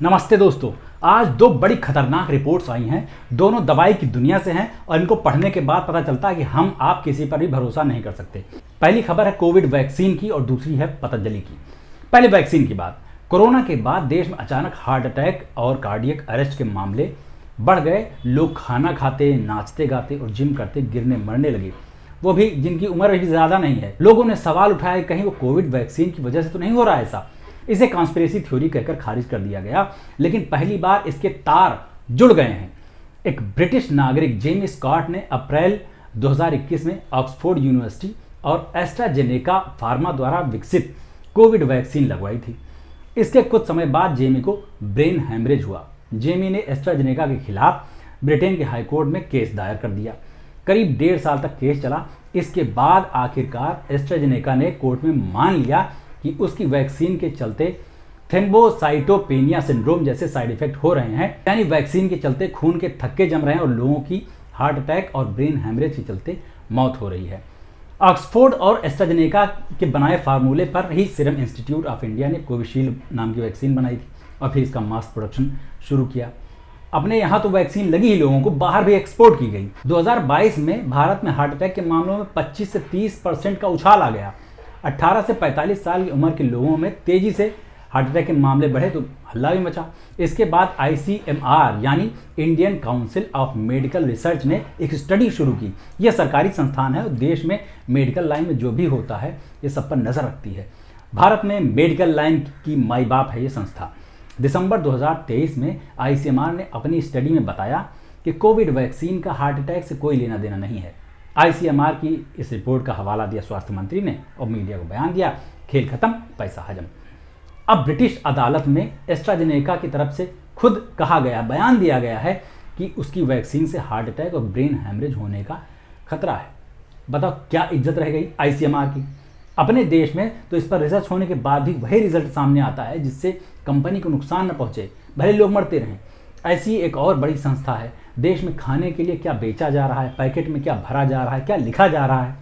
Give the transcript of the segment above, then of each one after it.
नमस्ते दोस्तों। आज दो बड़ी खतरनाक रिपोर्ट्स आई हैं। दोनों दवाई की दुनिया से हैं और इनको पढ़ने के बाद पता चलता है कि हम आप किसी पर भी भरोसा नहीं कर सकते। पहली खबर है कोविड वैक्सीन की और दूसरी है पतंजलि की। पहले वैक्सीन की बात। कोरोना के बाद देश में अचानक हार्ट अटैक और कार्डियक अरेस्ट के मामले बढ़ गए। लोग खाना खाते, नाचते गाते और जिम करते गिरने मरने लगे, वो भी जिनकी उम्र भी ज़्यादा नहीं है। लोगों ने सवाल उठाया कहीं वो कोविड वैक्सीन की वजह से तो नहीं हो रहा है ऐसा। इसे कॉन्स्पिरेसी थ्योरी कहकर खारिज कर दिया गया, लेकिन पहली बार इसके तार जुड़ गए हैं। एक ब्रिटिश नागरिक जेमी स्कॉट ने अप्रैल 2021 में ऑक्सफोर्ड यूनिवर्सिटी और एस्ट्राजेनेका फार्मा द्वारा विकसित कोविड वैक्सीन लगवाई थी। इसके कुछ समय बाद जेमी को ब्रेन हैमरेज हुआ। जेमी ने एस्ट्राजेनेका के खिलाफ ब्रिटेन के हाईकोर्ट में केस दायर कर दिया। करीब 1.5 साल तक केस चला। इसके बाद आखिरकार एस्ट्राजेनेका ने कोर्ट में मान लिया कि उसकी वैक्सीन के चलते थ्रोम्बोसाइटोपेनिया सिंड्रोम जैसे साइड इफेक्ट हो रहे हैं, यानी वैक्सीन के चलते खून के थक्के जम रहे हैं और लोगों की हार्ट अटैक और ब्रेन हैमरेज के चलते मौत हो रही है। ऑक्सफोर्ड और एस्ट्राजेनेका के बनाए फार्मूले पर ही सीरम इंस्टीट्यूट ऑफ इंडिया ने कोविशील्ड नाम की वैक्सीन बनाई थी और फिर इसका मास प्रोडक्शन शुरू किया। अपने यहाँ तो वैक्सीन लगी ही लोगों को, बाहर भी एक्सपोर्ट की गई। 2022 में भारत में हार्ट अटैक के मामलों में 25 से 30% का उछाल आ गया। 18 से 45 साल की उम्र के लोगों में तेजी से हार्ट अटैक के मामले बढ़े तो हल्ला भी मचा। इसके बाद ICMR यानी Indian council of medical research ने एक स्टडी शुरू की। यह सरकारी संस्थान है और देश में मेडिकल लाइन में जो भी होता है ये सब पर नज़र रखती है। भारत में मेडिकल लाइन की माई बाप है ये संस्था। दिसंबर 2023 में ICMR ने अपनी स्टडी में बताया कि कोविड वैक्सीन का हार्ट अटैक से कोई लेना देना नहीं है। ICMR की इस रिपोर्ट का हवाला दिया स्वास्थ्य मंत्री ने और मीडिया को बयान दिया, खेल खत्म, पैसा हजम। अब ब्रिटिश अदालत में एस्ट्राजेनेका की तरफ से खुद कहा गया, बयान दिया गया है कि उसकी वैक्सीन से हार्ट अटैक और ब्रेन हैमरेज होने का खतरा है। बताओ क्या इज्जत रह गई ICMR की। अपने देश में तो इस पर रिसर्च होने के बाद भी वही रिजल्ट सामने आता है जिससे कंपनी को नुकसान न पहुंचे, भले लोग मरते रहें। ऐसी एक और बड़ी संस्था है, देश में खाने के लिए क्या बेचा जा रहा है, पैकेट में क्या भरा जा रहा है, क्या लिखा जा रहा है,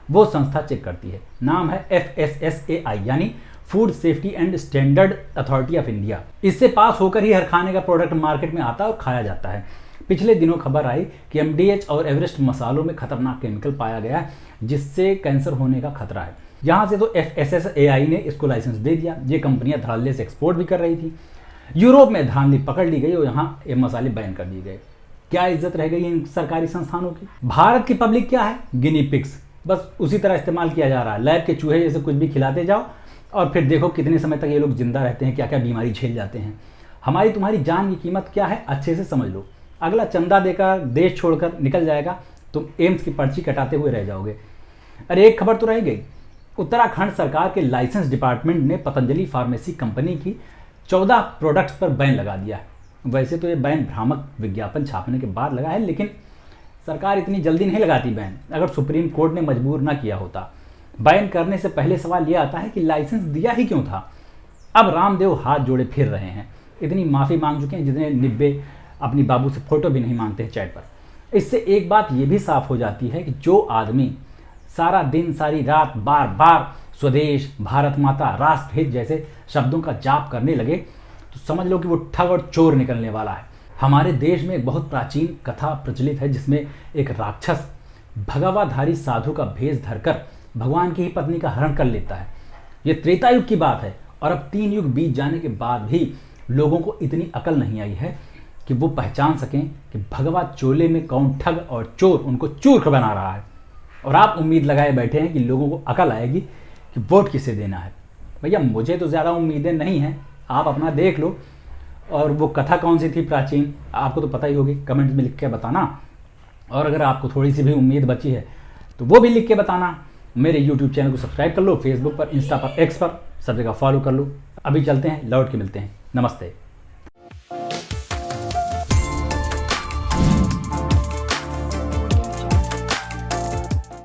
वो संस्था चेक करती है। नाम है FSSAI यानी food safety and standard authority of India. इससे पास होकर ही हर खाने का प्रोडक्ट मार्केट में आता है और खाया जाता है। पिछले दिनों खबर आई कि MDH और एवरेस्ट मसालों में खतरनाक केमिकल पाया गया है जिससे कैंसर होने का खतरा है। यहाँ से तो FSSAI ने इसको लाइसेंस दे दिया। ये कंपनियां धड़ल्ले से एक्सपोर्ट भी कर रही थी। यूरोप में धांधली पकड़ ली गई और यहाँ ये मसाले बैन कर दिए गए। क्या इज्जत रह गई इन सरकारी संस्थानों की। भारत की पब्लिक क्या है, गिनी पिग्स, बस उसी तरह इस्तेमाल किया जा रहा है। लैब के चूहे जैसे कुछ भी खिलाते जाओ और फिर देखो कितने समय तक ये लोग जिंदा रहते हैं, क्या क्या बीमारी झेल जाते हैं। हमारी तुम्हारी जान की कीमत क्या है अच्छे से समझ लो। अगला चंदा देकर देश छोड़कर निकल जाएगा, तुम एम्स की पर्ची कटाते हुए रह जाओगे। अरे एक खबर तो रह गई, उत्तराखंड सरकार के लाइसेंस डिपार्टमेंट ने पतंजलि फार्मेसी कंपनी की 14 प्रोडक्ट्स पर बैन लगा दिया है। वैसे तो ये बैन भ्रामक विज्ञापन छापने के बाद लगा है, लेकिन सरकार इतनी जल्दी नहीं लगाती बैन। अगर सुप्रीम कोर्ट ने मजबूर ना किया होता, बैन करने से पहले सवाल यह आता है कि लाइसेंस दिया ही क्यों था। अब रामदेव हाथ जोड़े फिर रहे हैं, इतनी माफ़ी मांग चुके हैं जितने निब्बे अपनी बाबू से फोटो भी नहीं मांगते हैं चैट पर। इससे एक बात यह भी साफ हो जाती है कि जो आदमी सारा दिन सारी रात बार बार स्वदेश, भारत माता, राष्ट्र हित जैसे शब्दों का जाप करने लगे तो समझ लो कि वो ठग और चोर निकलने वाला है। हमारे देश में एक बहुत प्राचीन कथा प्रचलित है जिसमें एक राक्षस भगवाधारी साधु का भेष धरकर भगवान की ही पत्नी का हरण कर लेता है। ये त्रेता युग की बात है और अब 3 युग बीत जाने के बाद भी लोगों को इतनी अकल नहीं आई है कि वो पहचान सकें कि भगवा चोले में कौन ठग और चोर उनको चूर बना रहा है। और आप उम्मीद लगाए बैठे हैं कि लोगों को अकल आएगी कि वोट किसे देना है। भैया मुझे तो ज़्यादा उम्मीदें नहीं हैं, आप अपना देख लो। और वो कथा कौन सी थी प्राचीन, आपको तो पता ही होगी, कमेंट में लिख के बताना। और अगर आपको थोड़ी सी भी उम्मीद बची है तो वो भी लिख के बताना। मेरे YouTube चैनल को सब्सक्राइब कर लो, फेसबुक पर, इंस्टा पर, X पर, सब जगह फॉलो कर लो। अभी चलते हैं, लौट के मिलते हैं। नमस्ते।